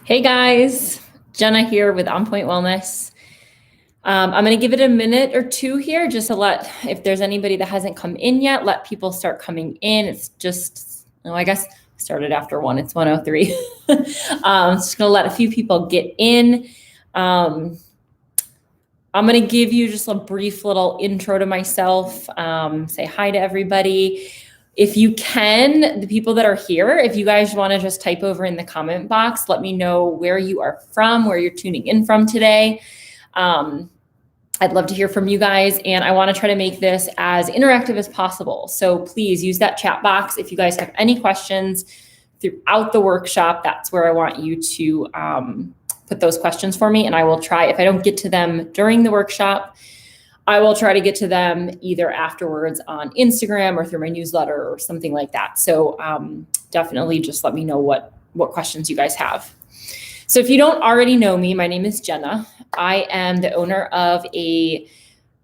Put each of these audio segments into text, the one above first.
Hey guys, Jenna here with On Point Wellness. I'm going to give it a minute or two here just to let, if there's anybody that hasn't come in yet, let people start coming in. It's just, I guess started after 1, it's 1:03. Just going to let a few people get in. I'm going to give you just a brief little intro to myself, say hi to everybody. If you can, the people that are here, if you guys want to just type over in the comment box, let me know where you are from, where you're tuning in from today. I'd love to hear from you guys, and I want to try to make this as interactive as possible. So please use that chat box. If you guys have any questions throughout the workshop, that's where I want you to put those questions for me, and I will try. If I don't get to them during the workshop, I will try to get to them either afterwards on Instagram or through my newsletter or something like that. So definitely just let me know what questions you guys have. So if you don't already know me, my name is Jenna. I am the owner of a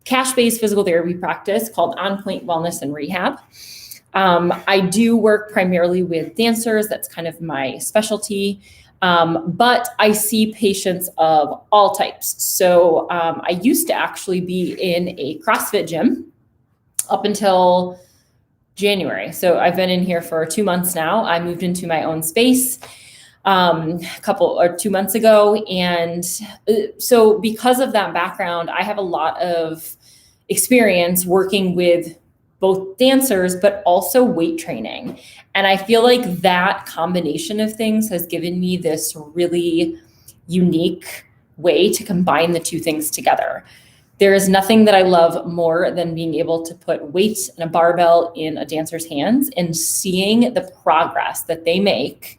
cash-based physical therapy practice called On Point Wellness and Rehab. I do work primarily with dancers. That's kind of my specialty. But I see patients of all types. So I used to actually be in a CrossFit gym up until January. So I've been in here for 2 months now. I moved into my own space 2 months ago. And so because of that background, I have a lot of experience working with both dancers, but also weight training. And I feel like that combination of things has given me this really unique way to combine the two things together. There is nothing that I love more than being able to put weight and a barbell in a dancer's hands and seeing the progress that they make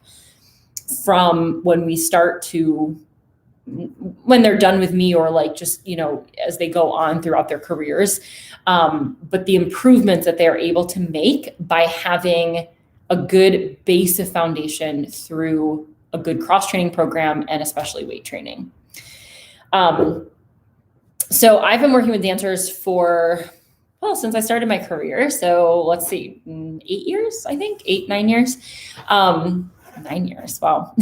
from when we start to when they're done with me, or like just, as they go on throughout their careers. But the improvements that they're able to make by having a good base of foundation through a good cross-training program and especially weight training. So I've been working with dancers since I started my career. So let's see, 8 years, I think, 9 years. 9 years. Wow.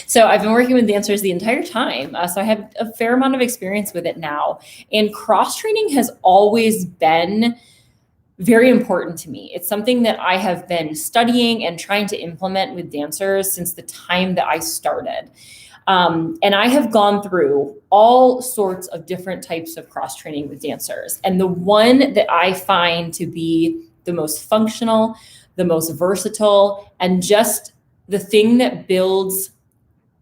So I've been working with dancers the entire time. So I have a fair amount of experience with it now. And cross-training has always been very important to me. It's something that I have been studying and trying to implement with dancers since the time that I started. And I have gone through all sorts of different types of cross-training with dancers. And the one that I find to be the most functional, the most versatile, and just the thing that builds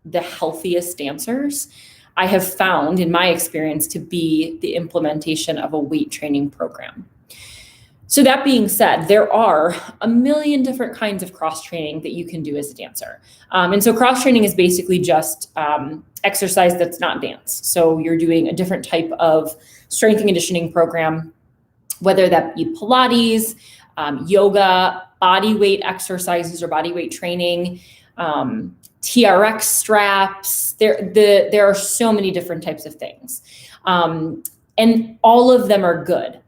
the healthiest dancers, I have found in my experience to be the implementation of a weight training program. So that being said, there are a million different kinds of cross-training that you can do as a dancer. And so cross-training is basically just exercise that's not dance. So you're doing a different type of strength and conditioning program, whether that be Pilates, yoga, body weight exercises or body weight training, TRX straps. There are so many different types of things. And all of them are good.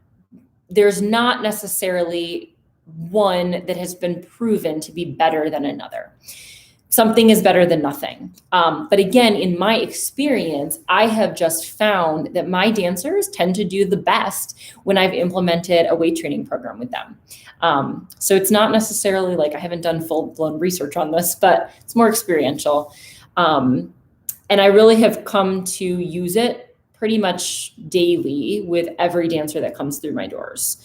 There's not necessarily one that has been proven to be better than another. Something is better than nothing. But again, in my experience, I have just found that my dancers tend to do the best when I've implemented a weight training program with them. So it's not necessarily like I haven't done full-blown research on this, but it's more experiential. And I really have come to use it pretty much daily with every dancer that comes through my doors.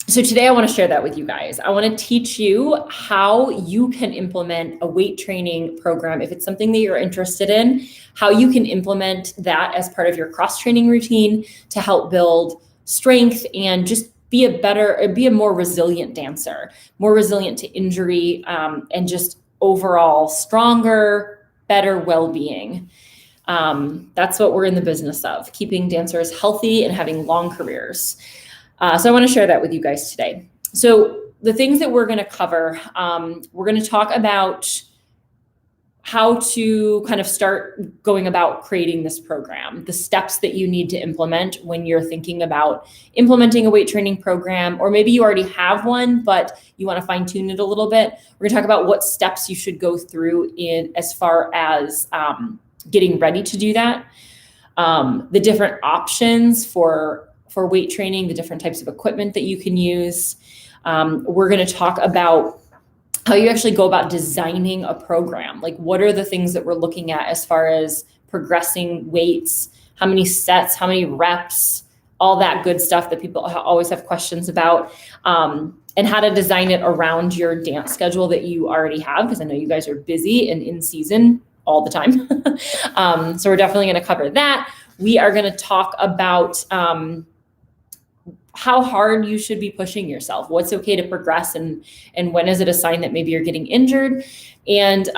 So today I want to share that with you guys. I want to teach you how you can implement a weight training program. If it's something that you're interested in, how you can implement that as part of your cross-training routine to help build strength and just be a more resilient dancer, more resilient to injury, and just overall stronger, better well-being. That's what we're in the business of, keeping dancers healthy and having long careers. So I want to share that with you guys today. So the things that we're going to cover, we're going to talk about how to kind of start going about creating this program, the steps that you need to implement when you're thinking about implementing a weight training program, or maybe you already have one, but you want to fine tune it a little bit. We're gonna talk about what steps you should go through in as far as getting ready to do that, the different options for weight training, the different types of equipment that you can use. We're gonna talk about how you actually go about designing a program. Like, what are the things that we're looking at as far as progressing weights, how many sets, how many reps, all that good stuff that people always have questions about, and how to design it around your dance schedule that you already have, because I know you guys are busy and in season all the time. So we're definitely going to cover that. We are going to talk about how hard you should be pushing yourself, what's okay to progress, and when is it a sign that maybe you're getting injured. And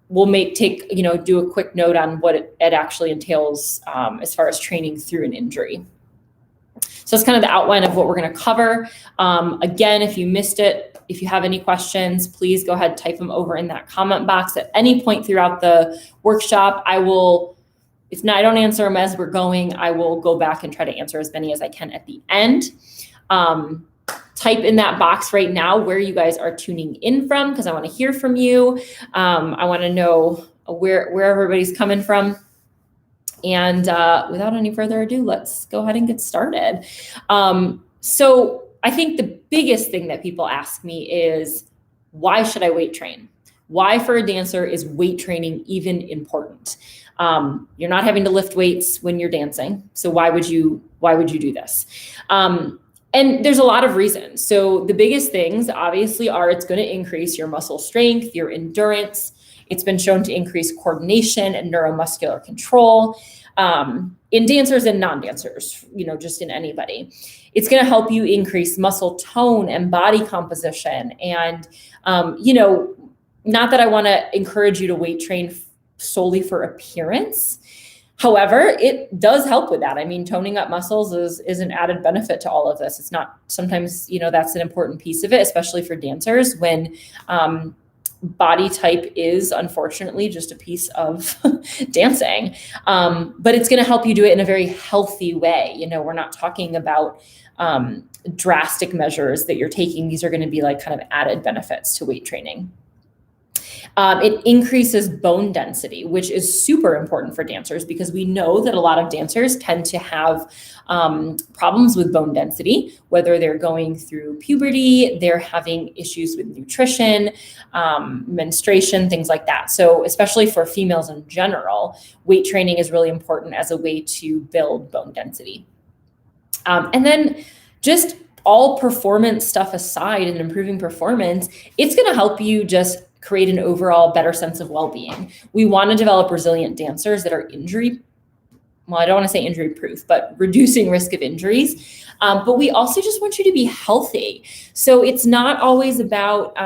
we'll do a quick note on what it actually entails as far as training through an injury. So that's kind of the outline of what we're going to cover. Again, if you missed it, if you have any questions, please go ahead and type them over in that comment box at any point throughout the workshop. If I don't answer them as we're going, I will go back and try to answer as many as I can at the end. Type in that box right now where you guys are tuning in from, because I want to hear from you. I want to know where everybody's coming from. And without any further ado, let's go ahead and get started. So I think the biggest thing that people ask me is, why should I weight train? Why for a dancer is weight training even important? You're not having to lift weights when you're dancing. So why would you do this? And there's a lot of reasons. So the biggest things obviously are, it's going to increase your muscle strength, your endurance. It's been shown to increase coordination and neuromuscular control in dancers and non-dancers, just in anybody. It's going to help you increase muscle tone and body composition. And, not that I want to encourage you to weight train solely for appearance. However, it does help with that. I mean, toning up muscles is an added benefit to all of this. It's not sometimes, that's an important piece of it, especially for dancers when body type is unfortunately just a piece of dancing. But it's going to help you do it in a very healthy way. We're not talking about drastic measures that you're taking. These are going to be like kind of added benefits to weight training. It increases bone density, which is super important for dancers, because we know that a lot of dancers tend to have problems with bone density, whether they're going through puberty, they're having issues with nutrition, menstruation, things like that. So especially for females in general, weight training is really important as a way to build bone density. And then just all performance stuff aside and improving performance, it's going to help you just create an overall better sense of well-being. We want to develop resilient dancers that are I don't want to say injury proof, but reducing risk of injuries. But we also just want you to be healthy. So it's not always about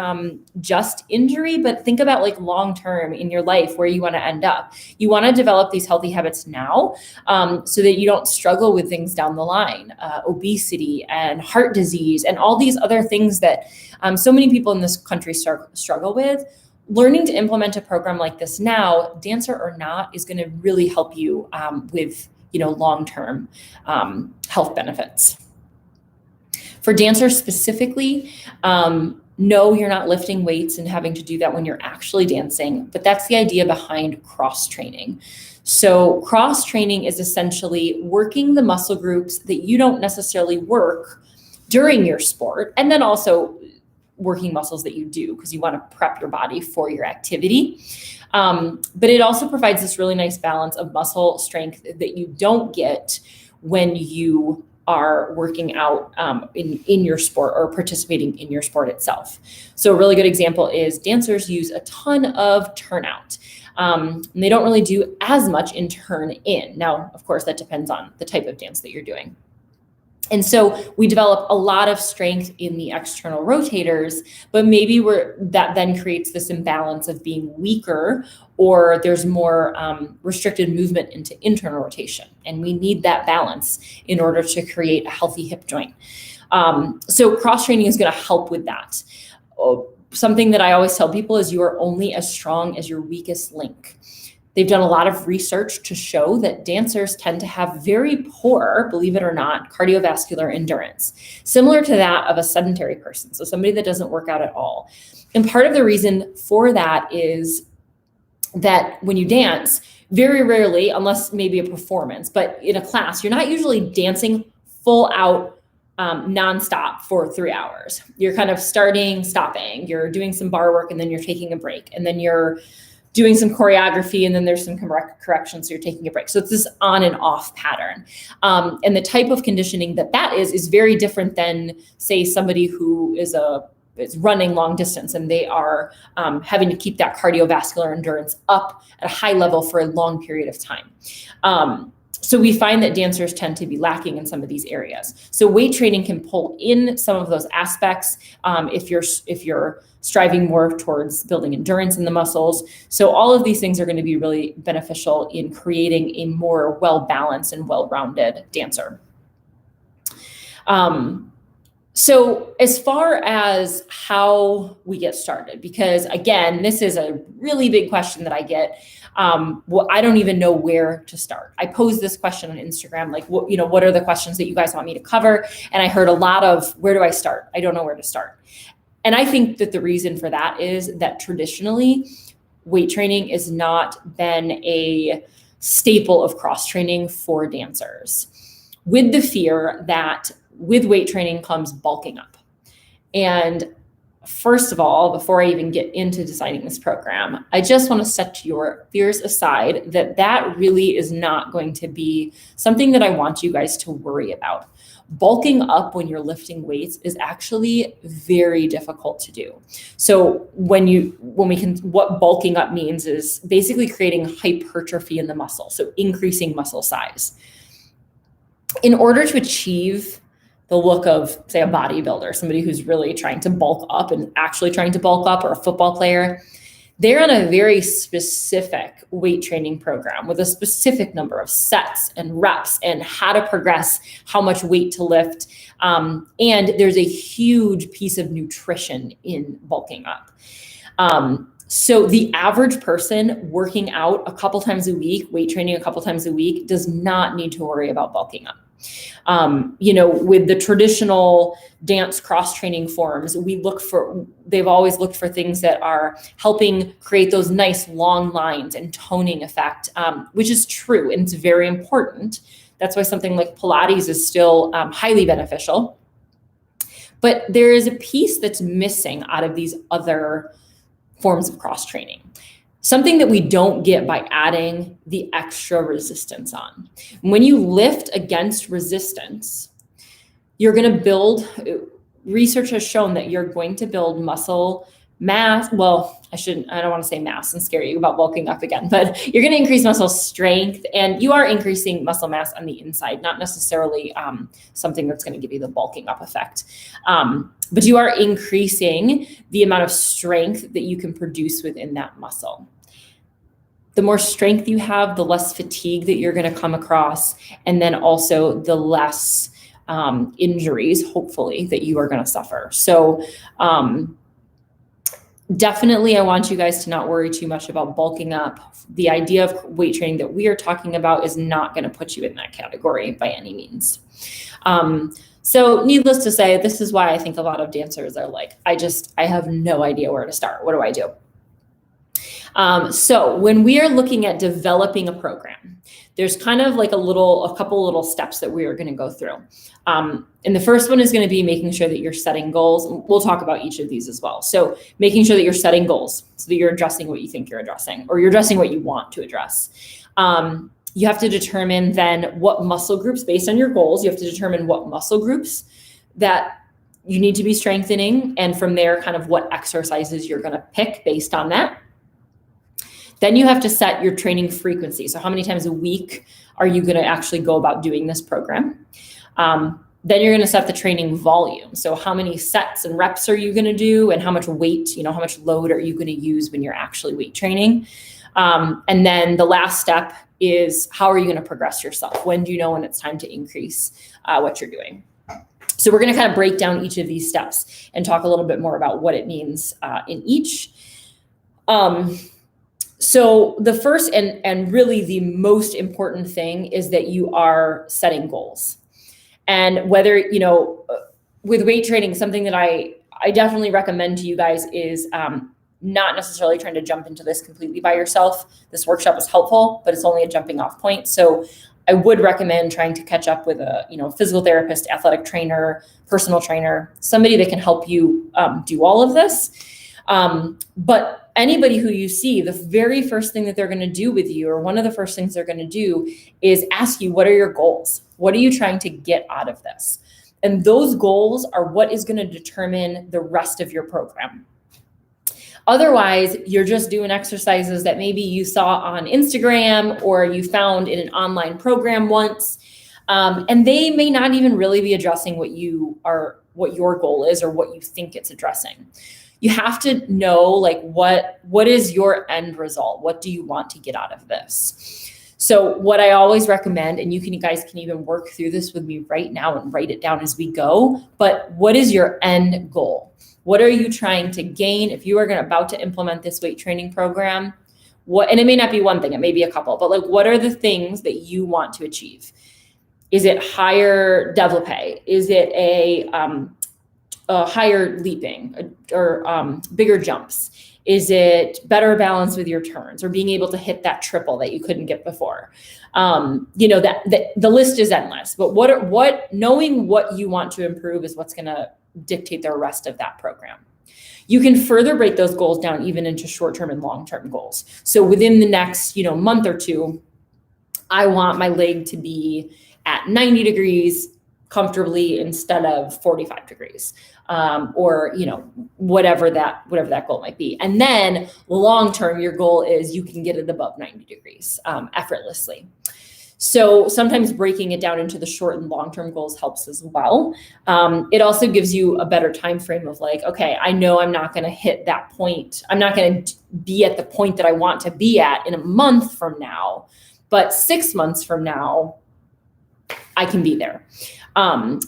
just injury, but think about like long-term in your life where you want to end up. You want to develop these healthy habits now so that you don't struggle with things down the line, obesity and heart disease and all these other things that so many people in this country struggle with. Learning to implement a program like this now, dancer or not, is going to really help you with long-term health benefits. For dancers specifically, no, you're not lifting weights and having to do that when you're actually dancing, but that's the idea behind cross training. So cross training is essentially working the muscle groups that you don't necessarily work during your sport, and then also working muscles that you do because you want to prep your body for your activity. But it also provides this really nice balance of muscle strength that you don't get when you are working out in your sport or participating in your sport itself. So a really good example is dancers use a ton of turnout. And they don't really do as much in turn in. Now, of course, that depends on the type of dance that you're doing. And so we develop a lot of strength in the external rotators, but maybe that then creates this imbalance of being weaker, or there's more restricted movement into internal rotation. And we need that balance in order to create a healthy hip joint. So cross training is going to help with that. something that I always tell people is you are only as strong as your weakest link. They've done a lot of research to show that dancers tend to have very poor, believe it or not, cardiovascular endurance, similar to that of a sedentary person, so somebody that doesn't work out at all. And part of the reason for that is that when you dance, very rarely, unless maybe a performance, but in a class, you're not usually dancing full out nonstop for 3 hours. You're kind of starting, stopping, you're doing some bar work, and then you're taking a break, and then you're doing some choreography, and then there's some corrections, so you're taking a break. So it's this on and off pattern. And the type of conditioning that is very different than, say, somebody who is running long distance, and they are having to keep that cardiovascular endurance up at a high level for a long period of time. So we find that dancers tend to be lacking in some of these areas. So weight training can pull in some of those aspects if you're striving more towards building endurance in the muscles. So all of these things are going to be really beneficial in creating a more well-balanced and well-rounded dancer. So as far as how we get started, because again, this is a really big question that I get. Well, I don't even know where to start. I posed this question on Instagram, like, what are the questions that you guys want me to cover? And I heard a lot of, where do I start? I don't know where to start. And I think that the reason for that is that traditionally, weight training has not been a staple of cross training for dancers, with the fear that with weight training comes bulking up. And first of all, before I even get into designing this program, I just want to set your fears aside that really is not going to be something that I want you guys to worry about. Bulking up when you're lifting weights is actually very difficult to do. So what bulking up means is basically creating hypertrophy in the muscle, so increasing muscle size. In order to achieve the look of, say, a bodybuilder, somebody who's really trying to bulk up and actually trying to bulk up, or a football player, they're on a very specific weight training program with a specific number of sets and reps and how to progress, how much weight to lift. And there's a huge piece of nutrition in bulking up. So the average person working out a couple times a week, weight training a couple times a week, does not need to worry about bulking up. With the traditional dance cross training forms, they've always looked for things that are helping create those nice long lines and toning effect, which is true. And it's very important. That's why something like Pilates is still highly beneficial. But there is a piece that's missing out of these other forms of cross training. Something that we don't get by adding the extra resistance on. When you lift against resistance, you're going to build, research has shown that you're going to build muscle mass. Well, I don't want to say mass and scare you about bulking up again, but you're going to increase muscle strength, and you are increasing muscle mass on the inside, not necessarily something that's going to give you the bulking up effect. But you are increasing the amount of strength that you can produce within that muscle. The more strength you have, the less fatigue that you're going to come across, and then also the less injuries, hopefully, that you are going to suffer. So definitely, I want you guys to not worry too much about bulking up. The idea of weight training that we are talking about is not going to put you in that category by any means. So needless to say, this is why I think a lot of dancers are like, I have no idea where to start. What do I do? So when we are looking at developing a program, there's kind of like a couple little steps that we are going to go through. And the first one is going to be making sure that you're setting goals. We'll talk about each of these as well. So making sure that you're setting goals so that you're addressing what you think you're addressing, or you're addressing what you want to address. You have to determine then what muscle groups, based on your goals, you have to determine what muscle groups that you need to be strengthening. And from there, kind of what exercises you're going to pick based on that. Then you have to set your training frequency. So how many times a week are you going to actually go about doing this program? Then you're going to set the training volume. So how many sets and reps are you going to do, and how much weight, how much load are you going to use when you're actually weight training? And then the last step is, how are you going to progress yourself? When do you know when it's time to increase what you're doing? So we're going to kind of break down each of these steps and talk a little bit more about what it means in each. So the first and really the most important thing is that you are setting goals. And whether, with weight training, something that I definitely recommend to you guys is not necessarily trying to jump into this completely by yourself. This workshop is helpful, but it's only a jumping off point. So I would recommend trying to catch up with a physical therapist, athletic trainer, personal trainer, somebody that can help you do all of this. But anybody who you see, the very first thing that they're going to do with you, or one of the first things they're going to do, is ask you, what are your goals? What are you trying to get out of this? And those goals are what is going to determine the rest of your program. Otherwise, you're just doing exercises that maybe you saw on Instagram or you found in an online program once, and they may not even really be addressing what your goal is or what you think it's addressing. You have to know, like, what is your end result? What do you want to get out of this? So what I always recommend, and you guys can even work through this with me right now and write it down as we go, but what is your end goal? What are you trying to gain? If you are about to implement this weight training program, and it may not be one thing, it may be a couple, but like, what are the things that you want to achieve? Is it higher développé? Is it a higher leaping or bigger jumps? Is it better balance with your turns or being able to hit that triple that you couldn't get before? That the list is endless, but knowing what you want to improve is what's going to dictate the rest of that program. You can further break those goals down even into short-term and long-term goals. So within the next, month or two, I want my leg to be at 90 degrees comfortably instead of 45 degrees, or whatever that goal might be. And then long-term, your goal is you can get it above 90 degrees effortlessly. So sometimes breaking it down into the short and long-term goals helps as well. It also gives you a better time frame of like, okay, I know I'm not going to hit that point. I'm not going to be at the point that I want to be at in a month from now, but 6 months from now, I can be there.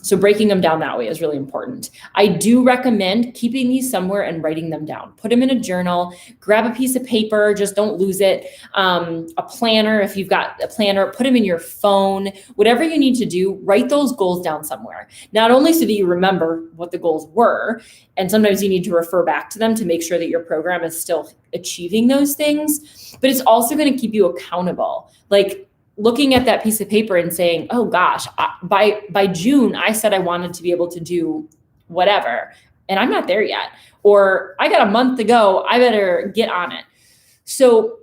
So breaking them down that way is really important. I do recommend keeping these somewhere and writing them down. Put them in a journal, grab a piece of paper, just don't lose it. A planner, if you've got a planner, put them in your phone, whatever you need to do, write those goals down somewhere. Not only so that you remember what the goals were, and sometimes you need to refer back to them to make sure that your program is still achieving those things, but it's also going to keep you accountable. Like, looking at that piece of paper and saying, oh gosh, by June, I said I wanted to be able to do whatever, and I'm not there yet. Or I got a month to go, I better get on it. So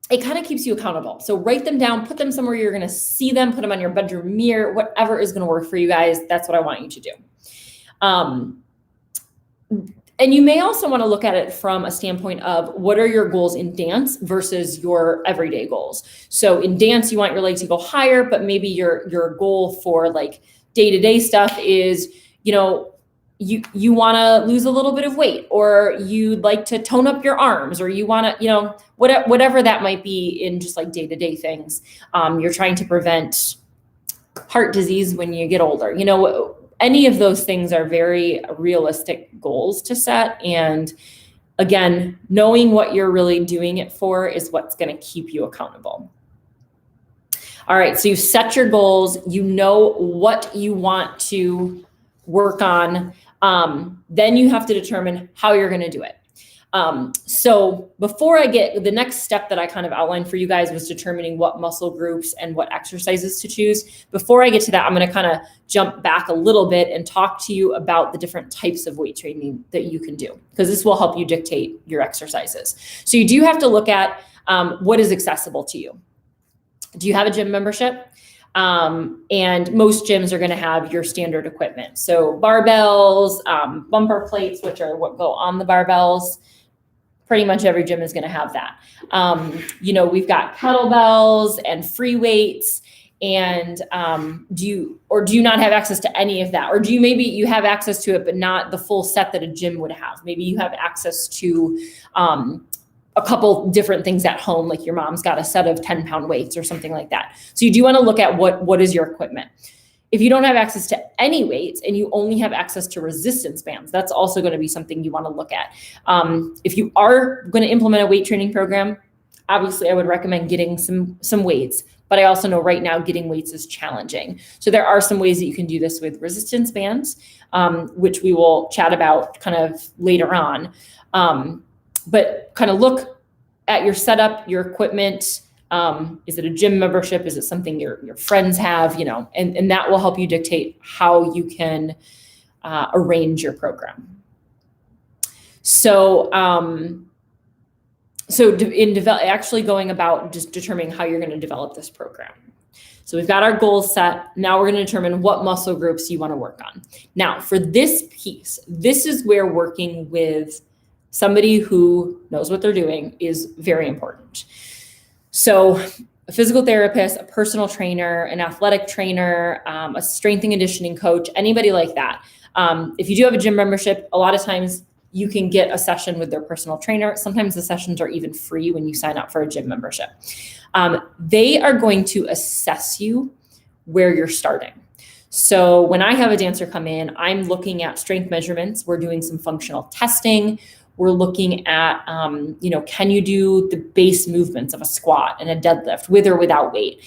it kind of keeps you accountable. So write them down, put them somewhere you're going to see them, put them on your bedroom mirror, whatever is going to work for you guys. That's what I want you to do. And you may also want to look at it from a standpoint of what are your goals in dance versus your everyday goals. So in dance, you want your legs to go higher, but maybe your goal for like day-to-day stuff is, you want to lose a little bit of weight, or you'd like to tone up your arms, or you want to, whatever that might be in just like day-to-day things. You're trying to prevent heart disease when you get older. Any of those things are very realistic goals to set. And again, knowing what you're really doing it for is what's going to keep you accountable. All right, so you set your goals, you know what you want to work on. Then you have to determine how you're going to do it. So before the next step that I kind of outlined for you guys was determining what muscle groups and what exercises to choose. Before I get to that, I'm going to kind of jump back a little bit and talk to you about the different types of weight training that you can do, because this will help you dictate your exercises. So you do have to look at what is accessible to you. Do you have a gym membership? And most gyms are going to have your standard equipment. So barbells, bumper plates, which are what go on the barbells. Pretty much every gym is going to have that. We've got kettlebells and free weights. And do you not have access to any of that? Or maybe you have access to it, but not the full set that a gym would have? Maybe you have access to a couple different things at home, like your mom's got a set of 10-pound weights or something like that. So you do want to look at what is your equipment. If you don't have access to any weights and you only have access to resistance bands, that's also going to be something you want to look at. If you are going to implement a weight training program, obviously I would recommend getting some weights, but I also know right now getting weights is challenging. So there are some ways that you can do this with resistance bands, which we will chat about kind of later on. But kind of look at your setup, your equipment. Is it a gym membership? Is it something your friends have, and that will help you dictate how you can arrange your program. So, actually going about just determining how you're going to develop this program. So we've got our goals set. Now we're going to determine what muscle groups you want to work on. Now for this piece, this is where working with somebody who knows what they're doing is very important. So a physical therapist, a personal trainer, an athletic trainer, a strength and conditioning coach, anybody like that. If you do have a gym membership, a lot of times you can get a session with their personal trainer. Sometimes the sessions are even free when you sign up for a gym membership. They are going to assess you where you're starting. So when I have a dancer come in, I'm looking at strength measurements. We're doing some functional testing. We're looking at, can you do the base movements of a squat and a deadlift with or without weight?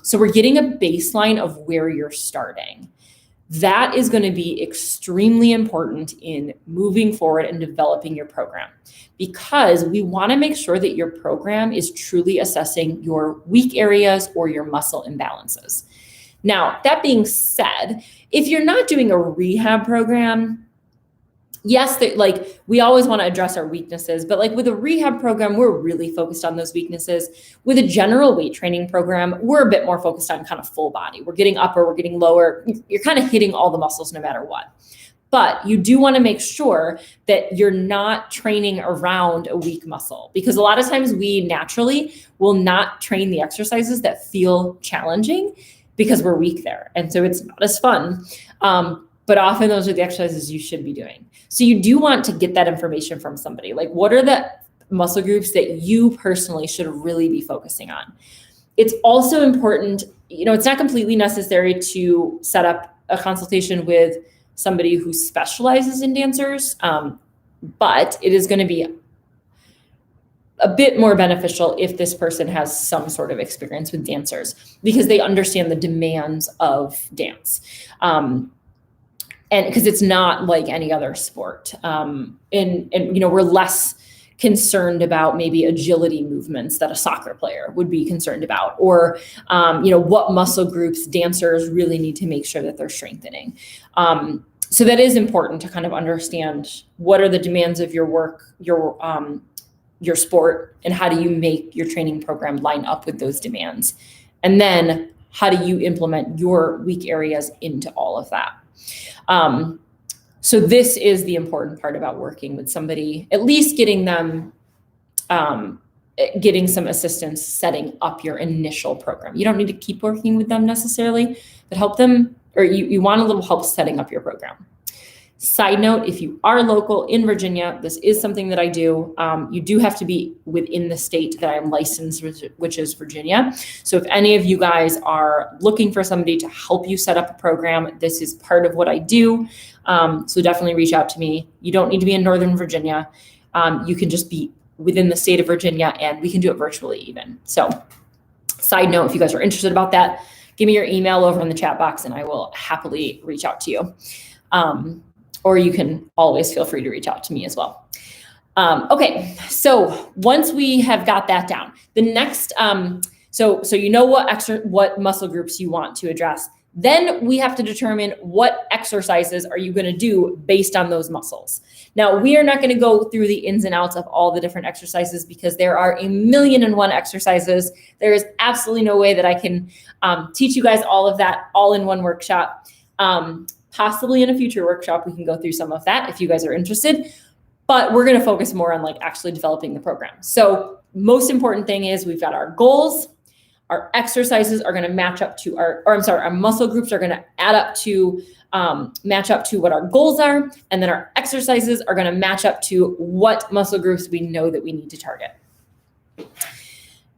So we're getting a baseline of where you're starting. That is going to be extremely important in moving forward and developing your program, because we want to make sure that your program is truly assessing your weak areas or your muscle imbalances. Now, that being said, if you're not doing a rehab program, yes, we always want to address our weaknesses, but with a rehab program, we're really focused on those weaknesses. With a general weight training program, we're a bit more focused on kind of full body. We're getting upper, we're getting lower. You're kind of hitting all the muscles no matter what. But you do want to make sure that you're not training around a weak muscle, because a lot of times we naturally will not train the exercises that feel challenging because we're weak there. And so it's not as fun. But often those are the exercises you should be doing. So you do want to get that information from somebody. What are the muscle groups that you personally should really be focusing on? It's also important, it's not completely necessary to set up a consultation with somebody who specializes in dancers, but it is going to be a bit more beneficial if this person has some sort of experience with dancers, because they understand the demands of dance. And because it's not like any other sport. And we're less concerned about maybe agility movements that a soccer player would be concerned about, or, what muscle groups dancers really need to make sure that they're strengthening. So that is important to kind of understand what are the demands of your work, your sport, and how do you make your training program line up with those demands? And then how do you implement your weak areas into all of that? So this is the important part about working with somebody, at least getting them, getting some assistance setting up your initial program. You don't need to keep working with them necessarily, but help them, or you want a little help setting up your program. Side note, if you are local in Virginia, this is something that I do. You do have to be within the state that I'm licensed, which is Virginia. So if any of you guys are looking for somebody to help you set up a program, this is part of what I do. So definitely reach out to me. You don't need to be in Northern Virginia. You can just be within the state of Virginia, and we can do it virtually even. So side note, if you guys are interested about that, give me your email over in the chat box and I will happily reach out to you. Or you can always feel free to reach out to me as well. Okay, so once we have got that down, the next, so you know what muscle groups you want to address. Then we have to determine what exercises are you going to do based on those muscles. Now, we are not going to go through the ins and outs of all the different exercises because there are 1,000,001 exercises. There is absolutely no way that I can teach you guys all of that all in one workshop. Possibly in a future workshop, we can go through some of that if you guys are interested, but we're going to focus more on actually developing the program. So most important thing is we've got our goals. Our exercises are going to match up to our muscle groups are going to add up to, match up to what our goals are. And then our exercises are going to match up to what muscle groups we know that we need to target.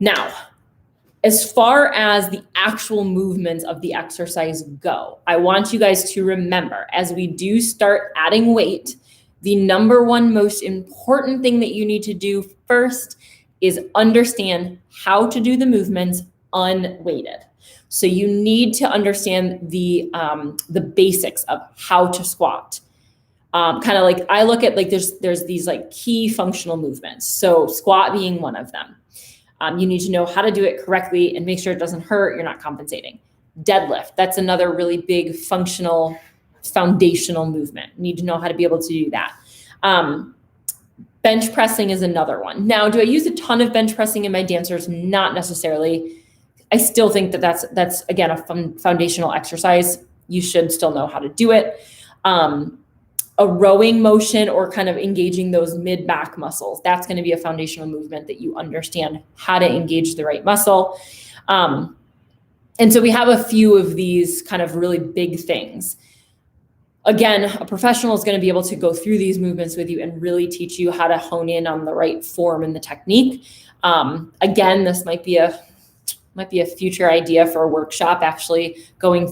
Now, As far as the actual movements of the exercise go, I want you guys to remember, as we do start adding weight, the number one most important thing that you need to do first is understand how to do the movements unweighted. So you need to understand the basics of how to squat. Kind of like I look at like there's these like key functional movements. So squat being one of them. You need to know how to do it correctly and make sure it doesn't hurt. You're not compensating. Deadlift, that's another really big functional, foundational movement. You need to know how to be able to do that. Bench pressing is another one. Now, do I use a ton of bench pressing in my dancers? Not necessarily. I still think that that's again, a foundational exercise. You should still know how to do it. A rowing motion or kind of engaging those mid-back muscles. That's going to be a foundational movement that you understand how to engage the right muscle. And so we have a few of these kind of really big things. Again, a professional is going to be able to go through these movements with you and really teach you how to hone in on the right form and the technique. Again, this might be a future idea for a workshop, actually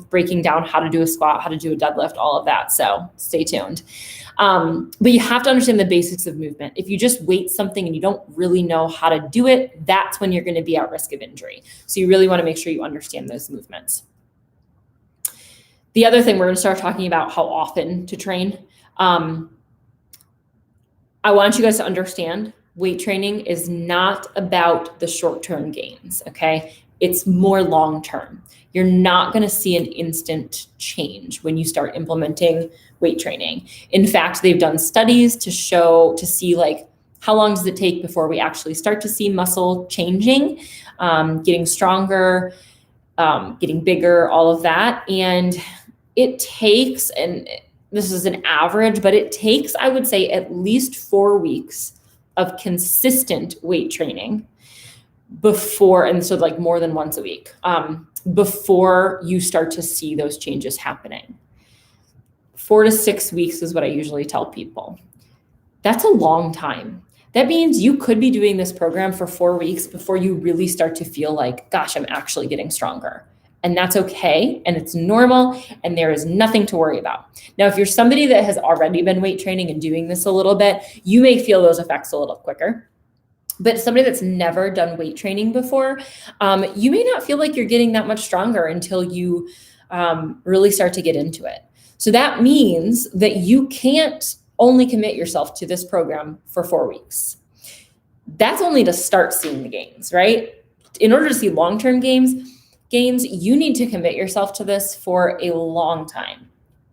breaking down how to do a squat, how to do a deadlift, all of that. So stay tuned. But you have to understand the basics of movement. If you just weight something and you don't really know how to do it, that's when you're going to be at risk of injury. So you really want to make sure you understand those movements. The other thing, we're going to start talking about how often to train. I want you guys to understand weight training is not about the short-term gains, okay? It's more long-term. You're not going to see an instant change when you start implementing weight training. In fact, they've done studies to see like how long does it take before we actually start to see muscle changing, getting stronger, getting bigger, all of that. And it takes, and this is an average, but it takes, I would say, at least 4 weeks of consistent weight training before, and so like more than once a week, before you start to see those changes happening. 4 to 6 weeks is what I usually tell people. That's a long time. That means you could be doing this program for 4 weeks before you really start to feel like, gosh, I'm actually getting stronger. And that's okay. And it's normal. And there is nothing to worry about. Now, if you're somebody that has already been weight training and doing this a little bit, you may feel those effects a little quicker. But somebody that's never done weight training before, you may not feel like you're getting that much stronger until you really start to get into it. So that means that you can't only commit yourself to this program for 4 weeks. That's only to start seeing the gains, right? In order to see long-term gains, you need to commit yourself to this for a long time,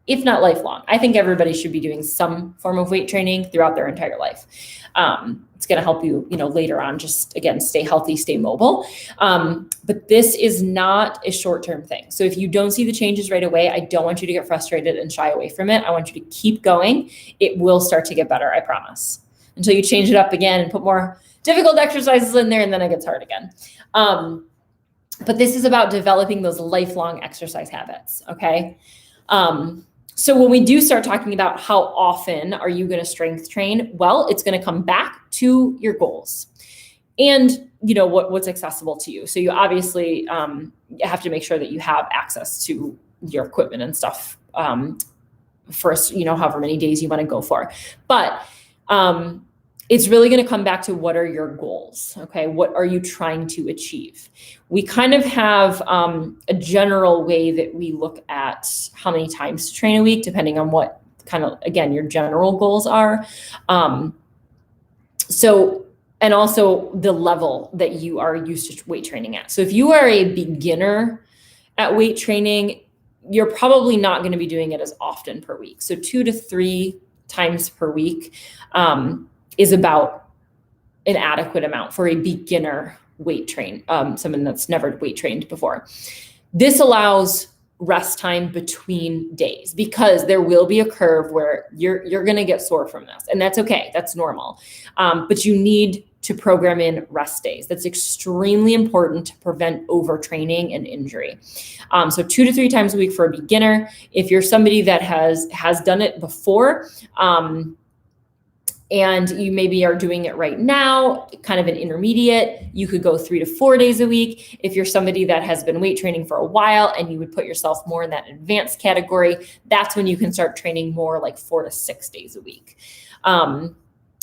if not lifelong. I think everybody should be doing some form of weight training throughout their entire life. It's going to help you, later on, just again, stay healthy, stay mobile. But this is not a short-term thing. So if you don't see the changes right away, I don't want you to get frustrated and shy away from it. I want you to keep going. It will start to get better, I promise, until you change it up again and put more difficult exercises in there, and then it gets hard again. But this is about developing those lifelong exercise habits, okay? So when we do start talking about how often are you going to strength train, well, it's going to come back to your goals and what's accessible to you. So you obviously have to make sure that you have access to your equipment and stuff first, however many days you want to go for. But it's really going to come back to what are your goals, okay? What are you trying to achieve? We kind of have a general way that we look at how many times to train a week, depending on what kind of, again, your general goals are. And also the level that you are used to weight training at. So if you are a beginner at weight training, you're probably not going to be doing it as often per week. So 2 to 3 times per week is about an adequate amount for a beginner weight train, someone that's never weight trained before. This allows rest time between days because there will be a curve where you're going to get sore from this, and that's okay. That's normal. But you need to program in rest days. That's extremely important to prevent overtraining and injury. So 2 to 3 times a week for a beginner. If you're somebody that has done it before, and you maybe are doing it right now, kind of an intermediate, you could go 3 to 4 days a week. If you're somebody that has been weight training for a while and you would put yourself more in that advanced category, that's when you can start training more like 4 to 6 days a week.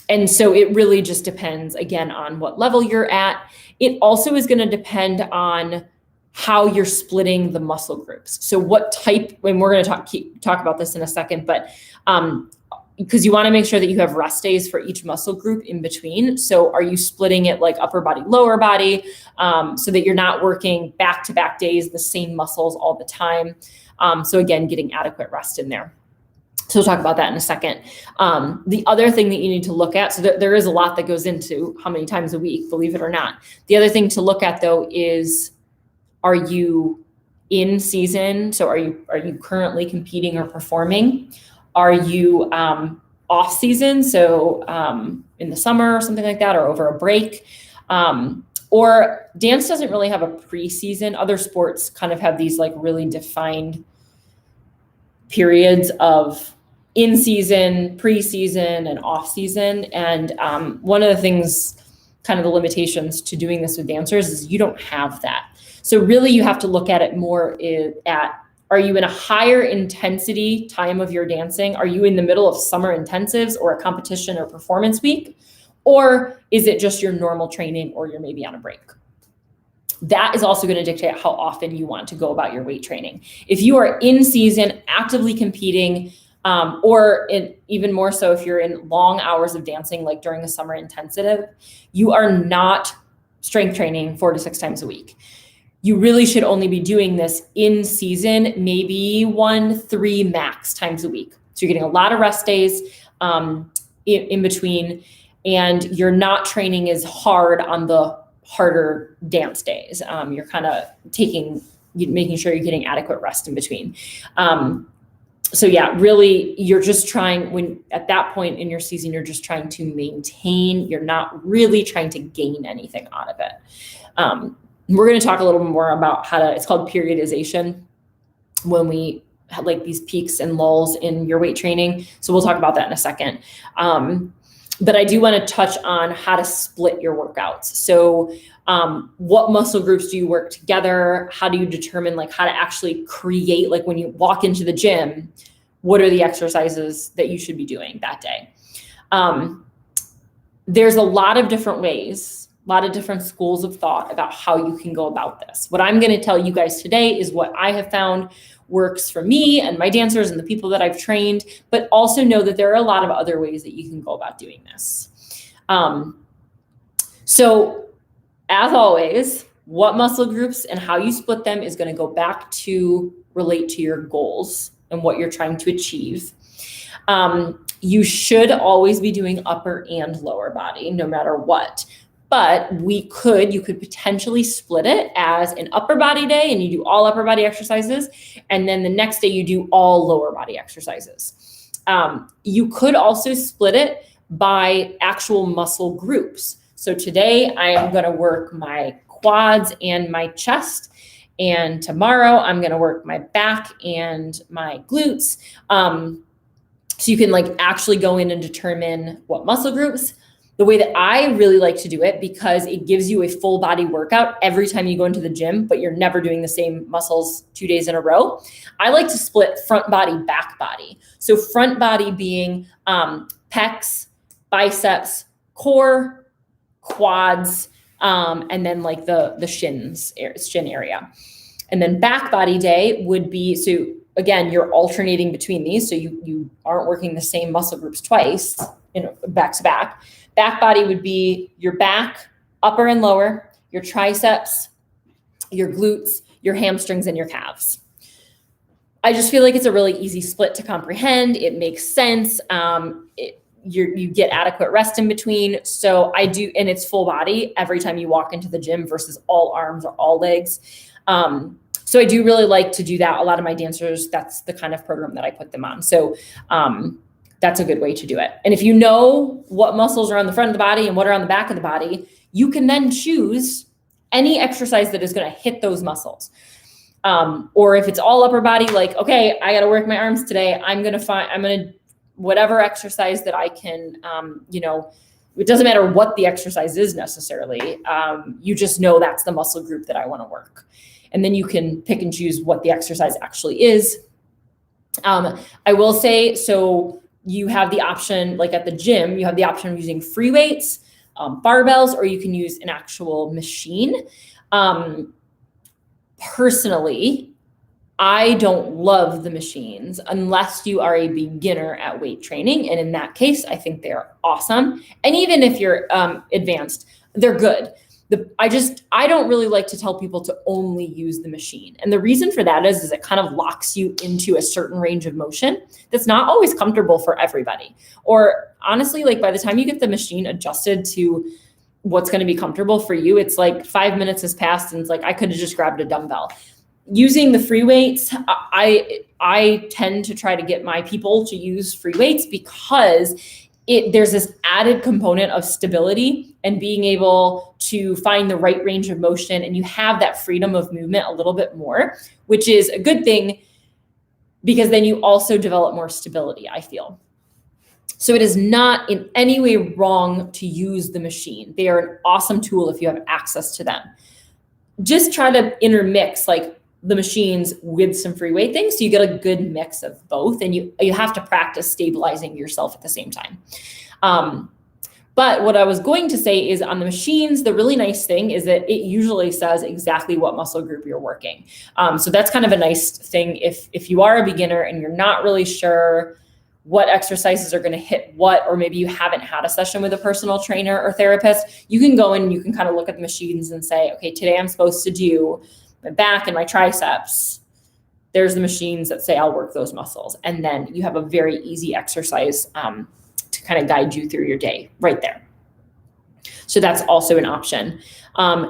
And so it really just depends, again, on what level you're at. It also is going to depend on how you're splitting the muscle groups. So what type, and we're going to talk about this in a second, but because you want to make sure that you have rest days for each muscle group in between. So are you splitting it like upper body, lower body, so that you're not working back-to-back days, the same muscles all the time? So again, getting adequate rest in there. So we'll talk about that in a second. The other thing that you need to look at, so there is a lot that goes into how many times a week, believe it or not. The other thing to look at though is, are you in season? So are you currently competing or performing? Are you off season? So in the summer or something like that, or over a break? Or dance doesn't really have a preseason. Other sports kind of have these like really defined periods of in season, preseason, and off season. And one of the things, kind of the limitations to doing this with dancers, is you don't have that. So really you have to look at it more at, are you in a higher intensity time of your dancing? Are you in the middle of summer intensives or a competition or performance week? Or is it just your normal training, or you're maybe on a break? That is also going to dictate how often you want to go about your weight training. If you are in season, actively competing, or even more so if you're in long hours of dancing, like during the summer intensive, you are not strength training 4 to 6 times a week. You really should only be doing this in season, maybe 1-3 max times a week. So you're getting a lot of rest days in between, and you're not training as hard on the harder dance days. You're kind of making sure you're getting adequate rest in between. So yeah, really, you're just trying, at that point in your season, you're just trying to maintain. You're not really trying to gain anything out of it. We're going to talk a little bit more about it's called periodization, when we have like these peaks and lulls in your weight training. So we'll talk about that in a second. But I do want to touch on how to split your workouts. So what muscle groups do you work together? How do you determine like how to actually create, like when you walk into the gym, what are the exercises that you should be doing that day? There's a lot of different ways, a lot of different schools of thought about how you can go about this. What I'm going to tell you guys today is what I have found works for me and my dancers and the people that I've trained, but also know that there are a lot of other ways that you can go about doing this. So as always, what muscle groups and how you split them is going to go back to relate to your goals and what you're trying to achieve. You should always be doing upper and lower body, no matter what. But you could potentially split it as an upper body day and you do all upper body exercises. And then the next day you do all lower body exercises. You could also split it by actual muscle groups. So today I am going to work my quads and my chest. And tomorrow I'm going to work my back and my glutes. So you can like actually go in and determine what muscle groups. The way that I really like to do it, because it gives you a full body workout every time you go into the gym, but you're never doing the same muscles 2 days in a row. I like to split front body, back body. So front body being pecs, biceps, core, quads, and then like the shin area. And then back body day would be, so again, you're alternating between these. So you aren't working the same muscle groups twice, back to back. Back body would be your back, upper and lower, your triceps, your glutes, your hamstrings, and your calves. I just feel like it's a really easy split to comprehend. It makes sense. You get adequate rest in between. So I do, and it's full body every time you walk into the gym versus all arms or all legs. So I do really like to do that. A lot of my dancers, that's the kind of program that I put them on. So that's a good way to do it. And if you know what muscles are on the front of the body and what are on the back of the body, you can then choose any exercise that is going to hit those muscles. Or if it's all upper body, like, okay, I got to work my arms today. I'm going to whatever exercise that I can, it doesn't matter what the exercise is necessarily. You just know that's the muscle group that I want to work. And then you can pick and choose what the exercise actually is. I will say, so you have the option, like at the gym, you have the option of using free weights, barbells, or you can use an actual machine. Personally, I don't love the machines unless you are a beginner at weight training. And in that case, I think they're awesome. And even if you're advanced, they're good. I don't really like to tell people to only use the machine. And the reason for that is it kind of locks you into a certain range of motion that's not always comfortable for everybody. Or honestly, like by the time you get the machine adjusted to what's going to be comfortable for you, it's like 5 minutes has passed and it's like, I could have just grabbed a dumbbell. Using the free weights, I tend to try to get my people to use free weights because there's this added component of stability and being able to find the right range of motion, and you have that freedom of movement a little bit more, which is a good thing because then you also develop more stability, I feel. So it is not in any way wrong to use the machine. They are an awesome tool if you have access to them. Just try to intermix like the machines with some free weight things, so you get a good mix of both, and you have to practice stabilizing yourself at the same time. But what I was going to say is on the machines, the really nice thing is that it usually says exactly what muscle group you're working. So that's kind of a nice thing if you are a beginner and you're not really sure what exercises are going to hit what, or maybe you haven't had a session with a personal trainer or therapist, you can go and you can kind of look at the machines and say, okay, today I'm supposed to do my back and my triceps. There's the machines that say I'll work those muscles. And then you have a very easy exercise to kind of guide you through your day right there. So that's also an option.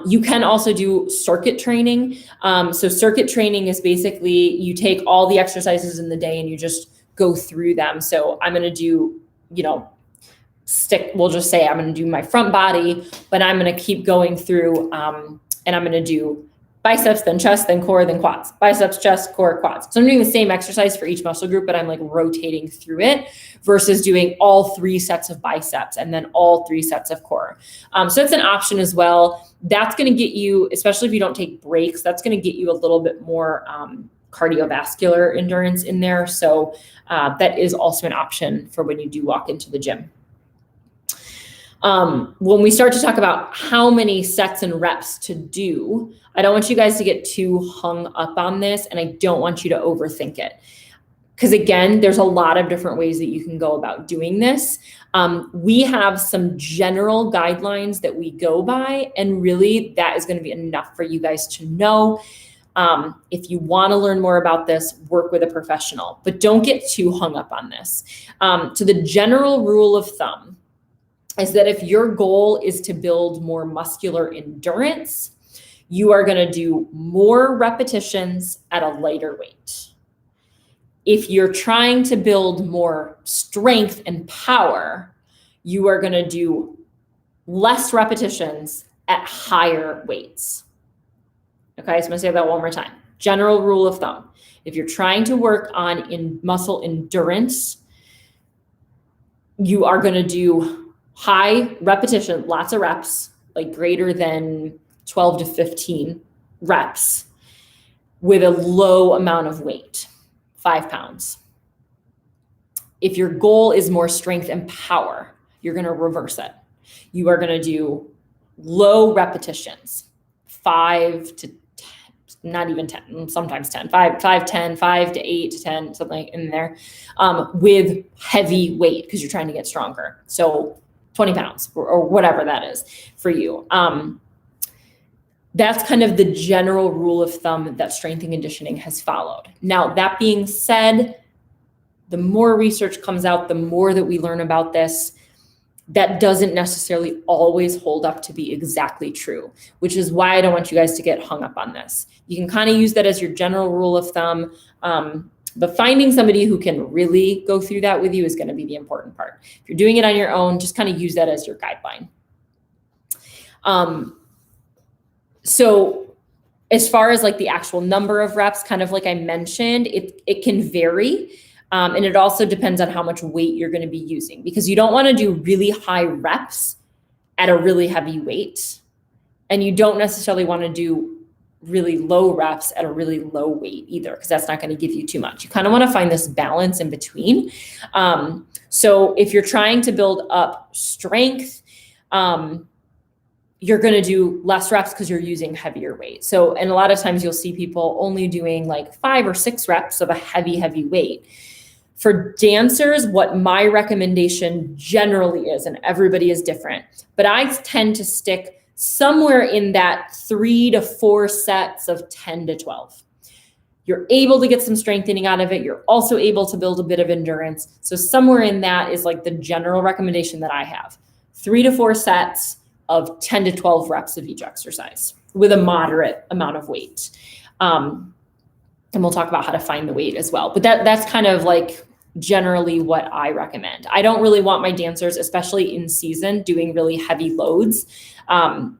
You can also do circuit training. So circuit training is basically you take all the exercises in the day and you just go through them. So I'm going to do, we'll just say I'm going to do my front body, but I'm going to keep going through and I'm going to do biceps, then chest, then core, then quads. Biceps, chest, core, quads. So I'm doing the same exercise for each muscle group, but I'm like rotating through it versus doing all 3 sets of biceps and then all 3 sets of core. So that's an option as well. That's going to get you, especially if you don't take breaks, that's going to get you a little bit more cardiovascular endurance in there. So that is also an option for when you do walk into the gym. When we start to talk about how many sets and reps to do, I don't want you guys to get too hung up on this, and I don't want you to overthink it. Because again, there's a lot of different ways that you can go about doing this. We have some general guidelines that we go by, and really that is going to be enough for you guys to know. If you want to learn more about this, work with a professional, but don't get too hung up on this. So the general rule of thumb is that if your goal is to build more muscular endurance, you are going to do more repetitions at a lighter weight. If you're trying to build more strength and power, you are going to do less repetitions at higher weights. Okay, so I'm going to say that one more time. General rule of thumb. If you're trying to work on muscle endurance, you are going to do high repetition, lots of reps, like greater than 12 to 15 reps with a low amount of weight, 5 pounds. If your goal is more strength and power, you're going to reverse it. You are going to do low repetitions, 5 to 10, not even 10, sometimes 10, 5, 10, 5 to 8 to 10, something in there, with heavy weight because you're trying to get stronger. So 20 pounds or whatever that is for you. That's kind of the general rule of thumb that strength and conditioning has followed. Now, that being said, the more research comes out, the more that we learn about this, that doesn't necessarily always hold up to be exactly true, which is why I don't want you guys to get hung up on this. You can kind of use that as your general rule of thumb, but finding somebody who can really go through that with you is going to be the important part. If you're doing it on your own, just kind of use that as your guideline. So as far as like the actual number of reps, kind of like I mentioned, it can vary. And it also depends on how much weight you're going to be using, because you don't want to do really high reps at a really heavy weight. And you don't necessarily want to do really low reps at a really low weight either, because that's not going to give you too much. You kind of want to find this balance in between. So if you're trying to build up strength, you're going to do less reps because you're using heavier weight. So, and a lot of times you'll see people only doing like 5 or 6 reps of a heavy weight. For dancers, what my recommendation generally is, and everybody is different, but I tend to stick somewhere in that 3 to 4 sets of 10 to 12. You're able to get some strengthening out of it. You're also able to build a bit of endurance. So somewhere in that is like the general recommendation that I have. 3 to 4 sets of 10 to 12 reps of each exercise with a moderate amount of weight. And we'll talk about how to find the weight as well. But that's kind of like generally what I recommend. I don't really want my dancers, especially in season, doing really heavy loads,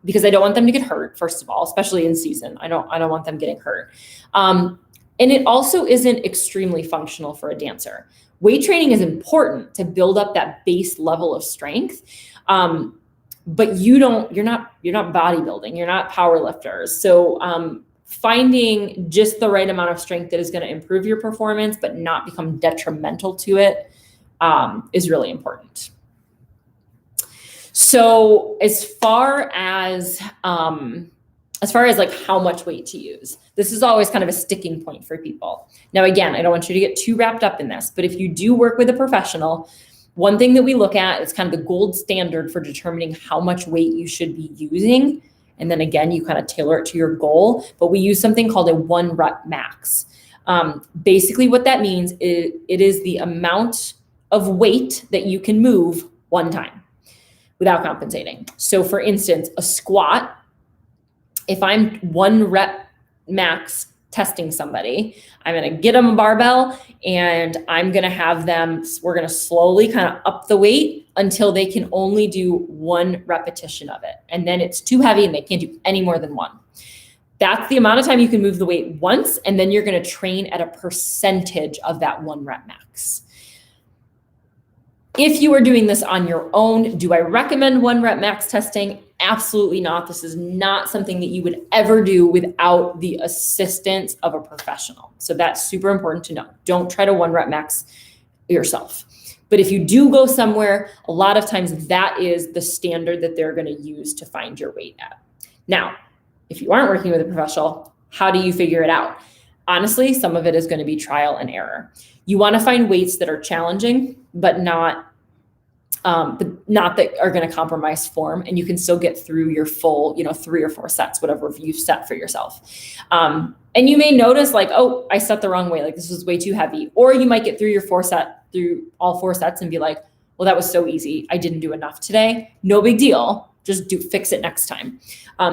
because I don't want them to get hurt, first of all, especially in season. I don't want them getting hurt. And it also isn't extremely functional for a dancer. Weight training is important to build up that base level of strength. But you're not bodybuilding, you're not power lifters. So finding just the right amount of strength that is going to improve your performance, but not become detrimental to it, is really important. So as far as like how much weight to use, this is always kind of a sticking point for people. Now, again, I don't want you to get too wrapped up in this, but if you do work with a professional, one thing that we look at is kind of the gold standard for determining how much weight you should be using. And then again, you kind of tailor it to your goal, but we use something called a 1 rep max. Basically what that means is it is the amount of weight that you can move one time without compensating. So for instance, a squat, if I'm 1 rep max testing somebody, I'm going to get them a barbell and I'm going to have them, we're going to slowly kind of up the weight until they can only do 1 repetition of it. And then it's too heavy and they can't do any more than 1. That's the amount of time you can move the weight once. And then you're going to train at a percentage of that 1 rep max. If you are doing this on your own, do I recommend 1 rep max testing? Absolutely not. This is not something that you would ever do without the assistance of a professional. So that's super important to know. Don't try to 1 rep max yourself. But if you do go somewhere, a lot of times that is the standard that they're going to use to find your weight at. Now, if you aren't working with a professional, how do you figure it out? Honestly, some of it is going to be trial and error. You want to find weights that are challenging, but not that are going to compromise form, and you can still get through your full, 3 or 4 sets, whatever you've set for yourself. And you may notice like, oh, I set the wrong way. Like this was way too heavy. Or you might get through through all 4 sets and be like, well, that was so easy. I didn't do enough today. No big deal. Just fix it next time.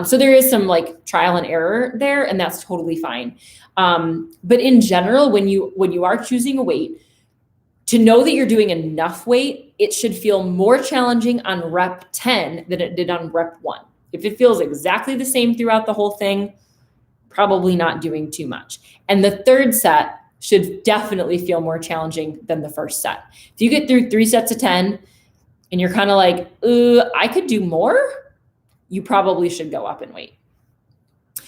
So there is some like trial and error there, and that's totally fine. But in general, when you are choosing a weight, to know that you're doing enough weight, it should feel more challenging on rep 10 than it did on rep 1. If it feels exactly the same throughout the whole thing, probably not doing too much. And the 3rd set should definitely feel more challenging than the 1st set. If you get through 3 sets of 10 and you're kind of like, I could do more, you probably should go up in weight.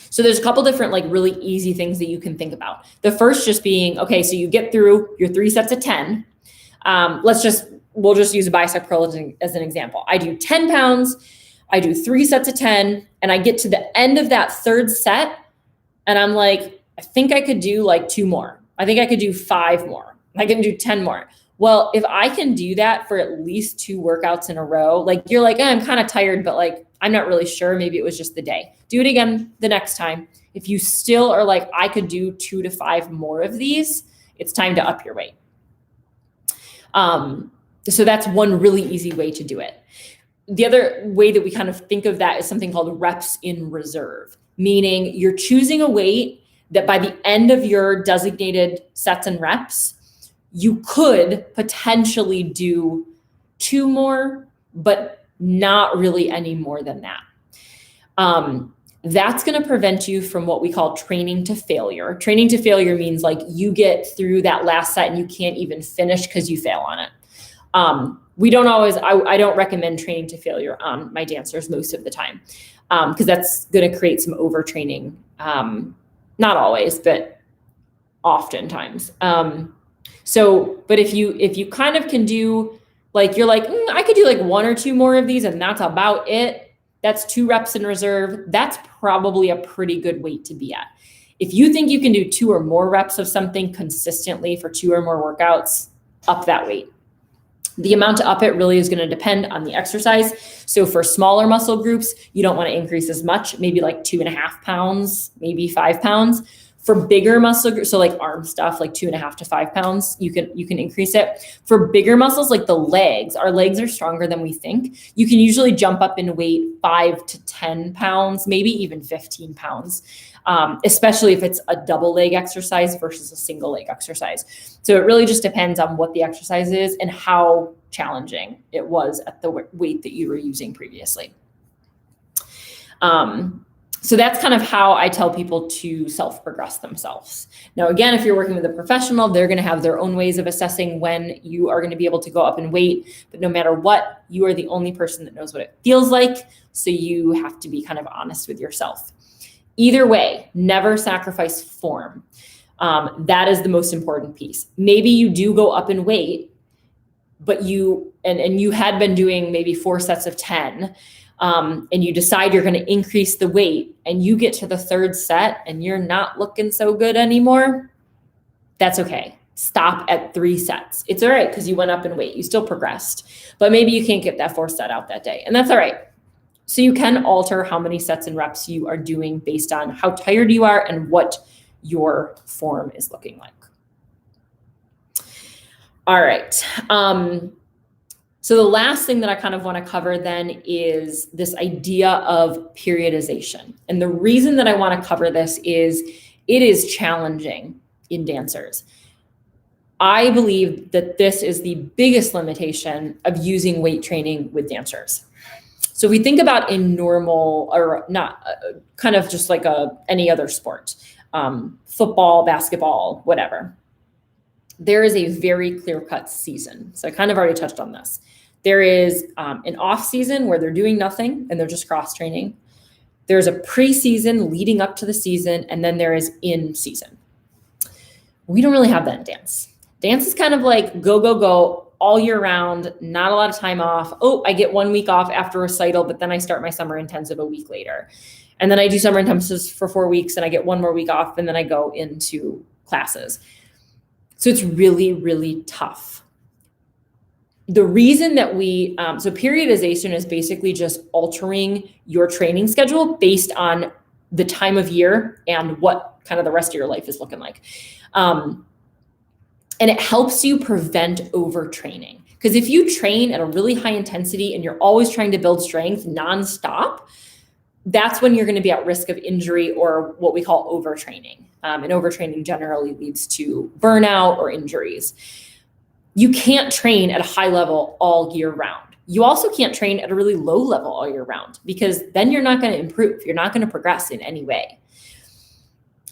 So there's a couple different like really easy things that you can think about. The first just being, okay, so you get through your 3 sets of 10. We'll just use a bicep curl as an example. I do 10 pounds, I do 3 sets of 10, and I get to the end of that 3rd set, and I'm like, I think I could do like 2 more. I think I could do 5 more. I can do 10 more. Well, if I can do that for at least 2 workouts in a row, like you're like, I'm kind of tired, but like, I'm not really sure. Maybe it was just the day. Do it again the next time. If you still are like, I could do 2 to 5 more of these, it's time to up your weight. So that's one really easy way to do it. The other way that we kind of think of that is something called reps in reserve, meaning you're choosing a weight that by the end of your designated sets and reps, you could potentially do 2 more, but not really any more than that. That's going to prevent you from what we call training to failure. Training to failure means like you get through that last set and you can't even finish because you fail on it. We don't always, I don't recommend training to failure on my dancers most of the time, because that's going to create some overtraining. Not always, but oftentimes. But if you kind of can do, like, you're like, I could do like 1 or 2 more of these and that's about it. That's 2 reps in reserve. That's probably a pretty good weight to be at. If you think you can do 2 or more reps of something consistently for 2 or more workouts, up that weight. The amount to up it really is going to depend on the exercise. So for smaller muscle groups, you don't want to increase as much, maybe like 2.5 pounds, maybe 5 pounds. For bigger muscle groups, so like arm stuff, like 2.5 to 5 pounds, you can increase it. For bigger muscles, like the legs, our legs are stronger than we think. You can usually jump up in weight 5 to 10 pounds, maybe even 15 pounds, especially if it's a double leg exercise versus a single leg exercise. So it really just depends on what the exercise is and how challenging it was at the weight that you were using previously. So that's kind of how I tell people to self-progress themselves. Now, again, if you're working with a professional, they're going to have their own ways of assessing when you are going to be able to go up in weight. But no matter what, you are the only person that knows what it feels like. So you have to be kind of honest with yourself. Either way, never sacrifice form. That is the most important piece. Maybe you do go up in weight, but you had been doing maybe 4 sets of 10. And you decide you're going to increase the weight and you get to the 3rd set and you're not looking so good anymore, that's okay. Stop at 3 sets. It's all right because you went up in weight. You still progressed, but maybe you can't get that 4th set out that day, and that's all right. So you can alter how many sets and reps you are doing based on how tired you are and what your form is looking like. All right. So the last thing that I kind of want to cover then is this idea of periodization. And the reason that I want to cover this is it is challenging in dancers. I believe that this is the biggest limitation of using weight training with dancers. So if we think about a normal, or not, kind of just like any other sport, football, basketball, whatever, there is a very clear-cut season. So I kind of already touched on this. There is an off season where they're doing nothing and they're just cross training. There's a preseason leading up to the season, and then there is in season. We don't really have that in dance. Dance is kind of like go, go, go all year round, not a lot of time off. Oh, I get 1 week off after recital, but then I start my summer intensive a week later. And then I do summer intensives for 4 weeks and I get 1 more week off, and then I go into classes. So it's really, really tough. The reason that so periodization is basically just altering your training schedule based on the time of year and what kind of the rest of your life is looking like. And it helps you prevent overtraining. Because if you train at a really high intensity and you're always trying to build strength nonstop, that's when you're going to be at risk of injury or what we call overtraining. And overtraining generally leads to burnout or injuries. You can't train at a high level all year round. You also can't train at a really low level all year round, because then you're not going to improve. You're not going to progress in any way.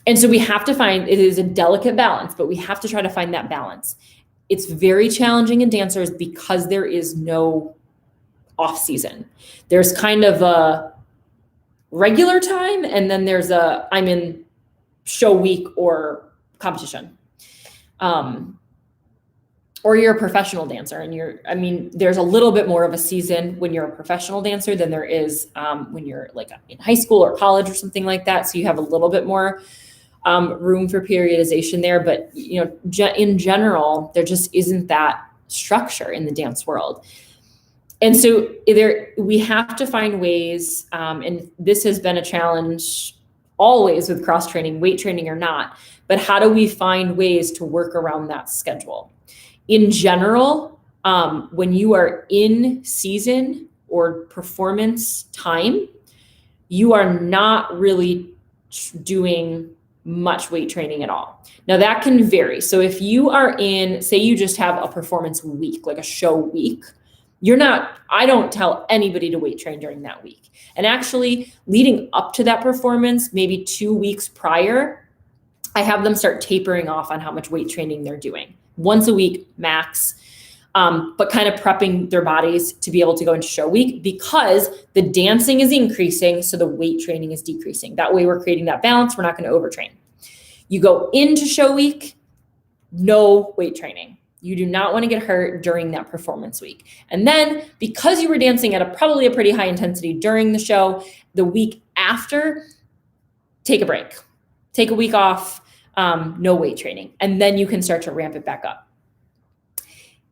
And so we have to find, it is a delicate balance, but we have to try to find that balance. It's very challenging in dancers because there is no off season. There's kind of a regular time, and then there's I'm in show week or competition. Or you're a professional dancer and there's a little bit more of a season when you're a professional dancer than there is when you're like in high school or college or something like that. So you have a little bit more room for periodization there. But, in general, there just isn't that structure in the dance world. And so we have to find ways, and this has been a challenge always with cross training, weight training or not, but how do we find ways to work around that schedule? In general, when you are in season or performance time, you are not really doing much weight training at all. Now that can vary. So if you are say you just have a performance week, like a show week, I don't tell anybody to weight train during that week. And actually leading up to that performance, maybe 2 weeks prior, I have them start tapering off on how much weight training they're doing. Once a week max, but kind of prepping their bodies to be able to go into show week, because the dancing is increasing, so the weight training is decreasing. That way we're creating that balance. We're not going to overtrain. You go into show week, no weight training. You do not want to get hurt during that performance week. And then because you were dancing at probably a pretty high intensity during the show, the week after, take a break. Take a week off, no weight training. And then you can start to ramp it back up.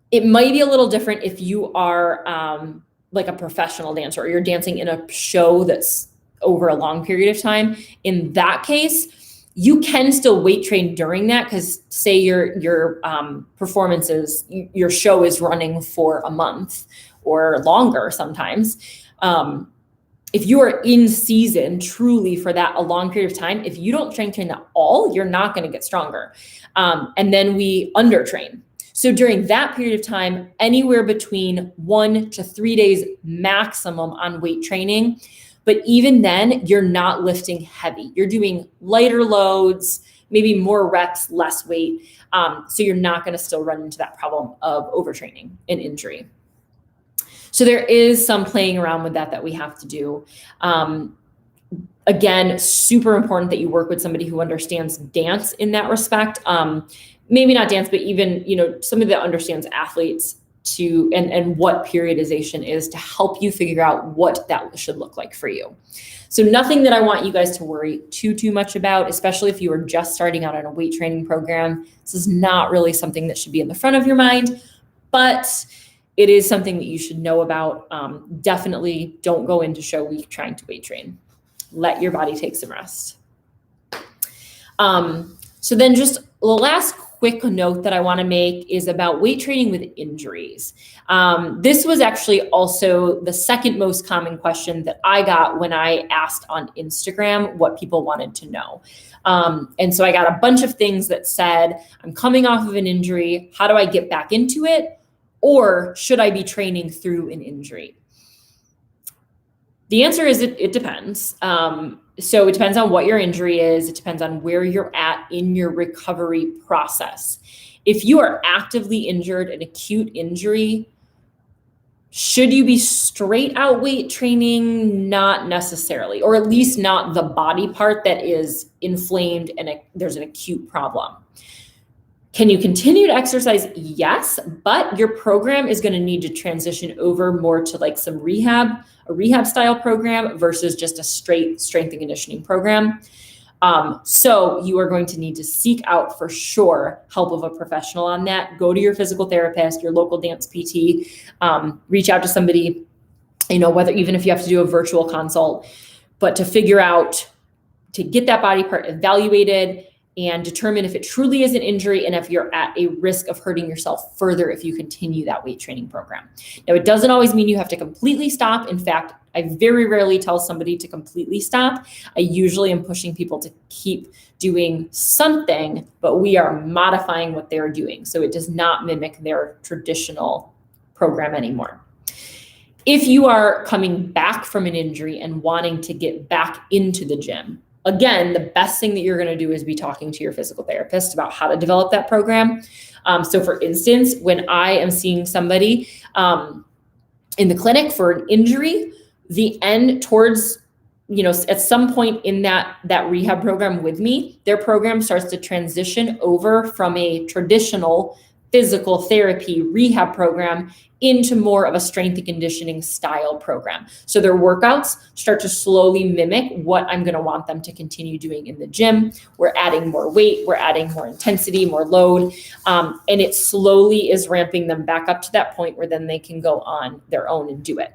It might be a little different if you are like a professional dancer, or you're dancing in a show that's over a long period of time. In that case, you can still weight train during that, because say your performances, your show is running for a month or longer sometimes. If you are in season truly for that a long period of time, if you don't strength train at all, you're not going to get stronger. And then we undertrain. So during that period of time, anywhere between 1 to 3 days maximum on weight training. But even then, you're not lifting heavy. You're doing lighter loads, maybe more reps, less weight. So you're not going to still run into that problem of overtraining and injury. So there is some playing around with that we have to do. Again, super important that you work with somebody who understands dance in that respect. Maybe not dance, but even, somebody that understands athletes and what periodization is, to help you figure out what that should look like for you. So nothing that I want you guys to worry too much about, especially if you are just starting out on a weight training program. This is not really something that should be in the front of your mind, but it is something that you should know about. Definitely don't go into show week trying to weight train. Let your body take some rest. So then just the last quick note that I want to make is about weight training with injuries. This was actually also the second most common question that I got when I asked on Instagram what people wanted to know. And so I got a bunch of things that said, I'm coming off of an injury. How do I get back into it? Or should I be training through an injury? The answer is it depends. So it depends on what your injury is. It depends on where you're at in your recovery process. If you are actively injured, an acute injury, should you be straight out weight training? Not necessarily, or at least not the body part that is inflamed and there's an acute problem. Can you continue to exercise? Yes, but your program is going to need to transition over more to like a rehab style program versus just a straight strength and conditioning program. So you are going to need to seek out for sure help of a professional on that. Go to your physical therapist, your local dance PT, reach out to somebody, whether even if you have to do a virtual consult, but to figure out, to get that body part evaluated and determine if it truly is an injury and if you're at a risk of hurting yourself further if you continue that weight training program. Now, it doesn't always mean you have to completely stop. In fact, I very rarely tell somebody to completely stop. I usually am pushing people to keep doing something, but we are modifying what they're doing. So it does not mimic their traditional program anymore. If you are coming back from an injury and wanting to get back into the gym, again, the best thing that you're going to do is be talking to your physical therapist about how to develop that program. So for instance, when I am seeing somebody in the clinic for an injury, the end towards, at some point in that rehab program with me, their program starts to transition over from a traditional physical therapy rehab program into more of a strength and conditioning style program. So their workouts start to slowly mimic what I'm going to want them to continue doing in the gym. We're adding more weight, we're adding more intensity, more load, and it slowly is ramping them back up to that point where then they can go on their own and do it.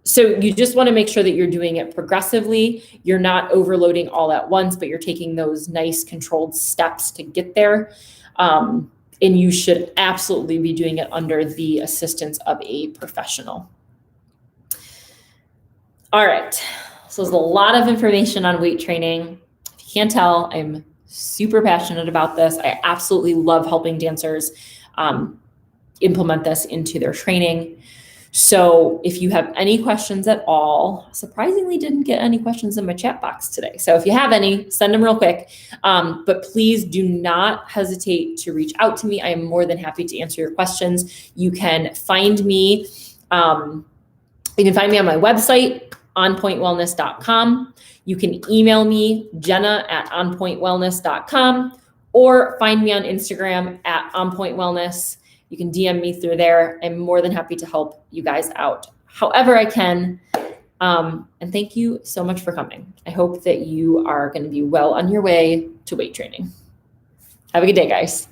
So you just want to make sure that you're doing it progressively. You're not overloading all at once, but you're taking those nice controlled steps to get there. And you should absolutely be doing it under the assistance of a professional. All right, so there's a lot of information on weight training. If you can't tell, I'm super passionate about this. I absolutely love helping dancers implement this into their training. So if you have any questions at all, surprisingly didn't get any questions in my chat box today. So if you have any, send them real quick. But please do not hesitate to reach out to me. I am more than happy to answer your questions. You can find me, on my website, onpointewellness.com. You can email me, jenna@onpointwellness.com, or find me on Instagram @onpointwellness. You can DM me through there. I'm more than happy to help you guys out however I can. And thank you so much for coming. I hope that you are going to be well on your way to weight training. Have a good day, guys.